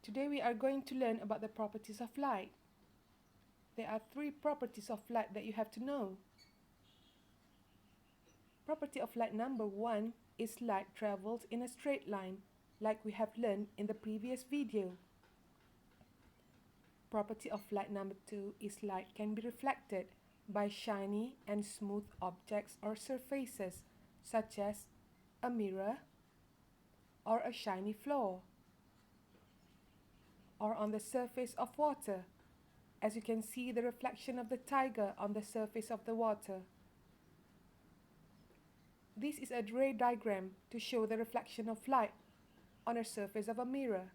Today we are going to learn about the properties of light. There are 3 properties of light that you have to know. Property of light number 1 is light travels in a straight line, like we have learned in the previous video. Property of light number 2 is light can be reflected by shiny and smooth objects or surfaces, such as a mirror or a shiny floor, or on the surface of water, as you can see the reflection of the tiger on the surface of the water. This is a ray diagram to show the reflection of light on a surface of a mirror.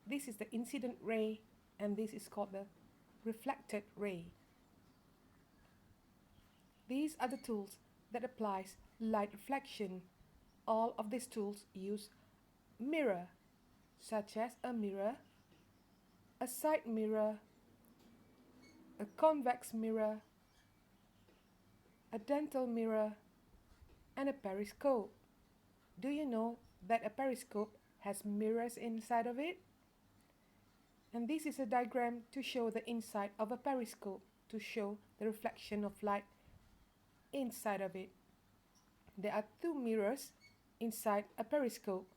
This is the incident ray, and this is called the reflected ray. These are the tools that applies light reflection. All of these tools use mirror, such as a mirror, a side mirror, a convex mirror, a dental mirror, and a periscope. Do you know that a periscope has mirrors inside of it? And this is a diagram to show the inside of a periscope, to show the reflection of light inside of it. There are 2 mirrors inside a periscope.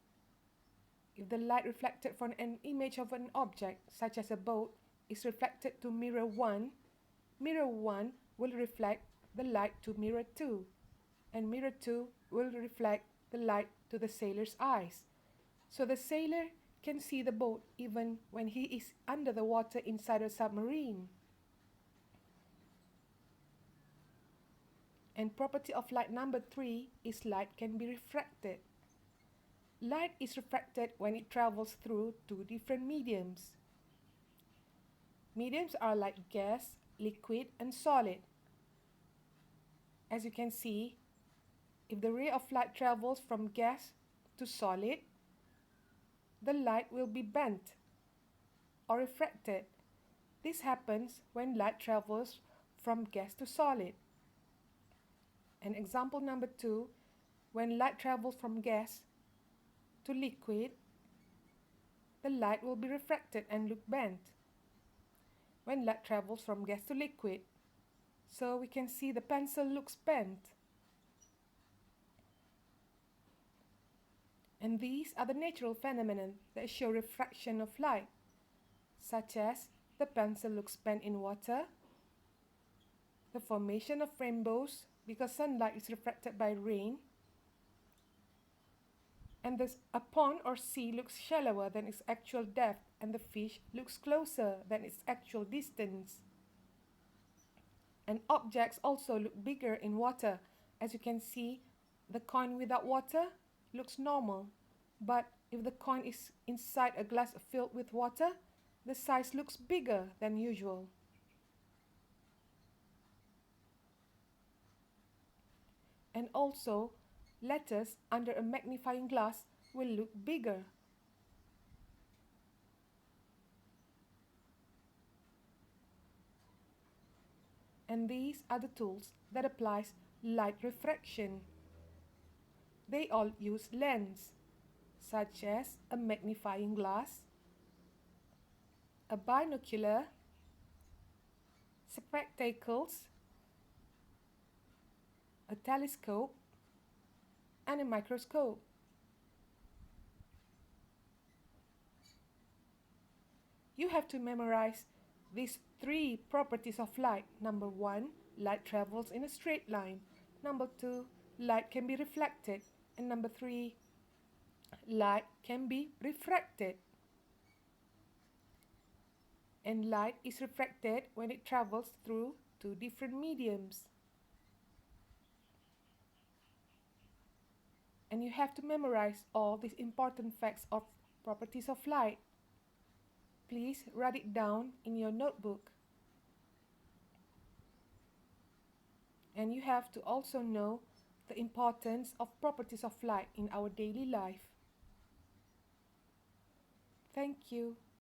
If the light reflected from an image of an object, such as a boat, is reflected to mirror 1 will reflect the light to mirror 2, and mirror 2 will reflect the light to the sailor's eyes. So the sailor can see the boat even when he is under the water inside a submarine. And property of light number 3 is light can be refracted. Light is refracted when it travels through 2 different mediums. Mediums are like gas, liquid, and solid. As you can see, if the ray of light travels from gas to solid, the light will be bent or refracted. This happens when light travels from gas to solid. And example number 2, when light travels from gas to liquid, the light will be refracted and look bent. When light travels from gas to liquid, so we can see the pencil looks bent. And these are the natural phenomena that show refraction of light, such as the pencil looks bent in water, the formation of rainbows because sunlight is refracted by rain, and a pond or sea looks shallower than its actual depth, and the fish looks closer than its actual distance. And objects also look bigger in water. As you can see, the coin without water looks normal, but if the coin is inside a glass filled with water, the size looks bigger than usual. And also, letters under a magnifying glass will look bigger. And these are the tools that applies light refraction. They all use lens, such as a magnifying glass, a binocular, spectacles, a telescope, and a microscope. You have to memorize these 3 properties of light. Number 1, light travels in a straight line. Number 2, light can be reflected. And number 3, light can be refracted. And light is refracted when it travels through 2 different mediums. And you have to memorize all these important facts of properties of light. Please write it down in your notebook. And you have to also know the importance of properties of light in our daily life. Thank you.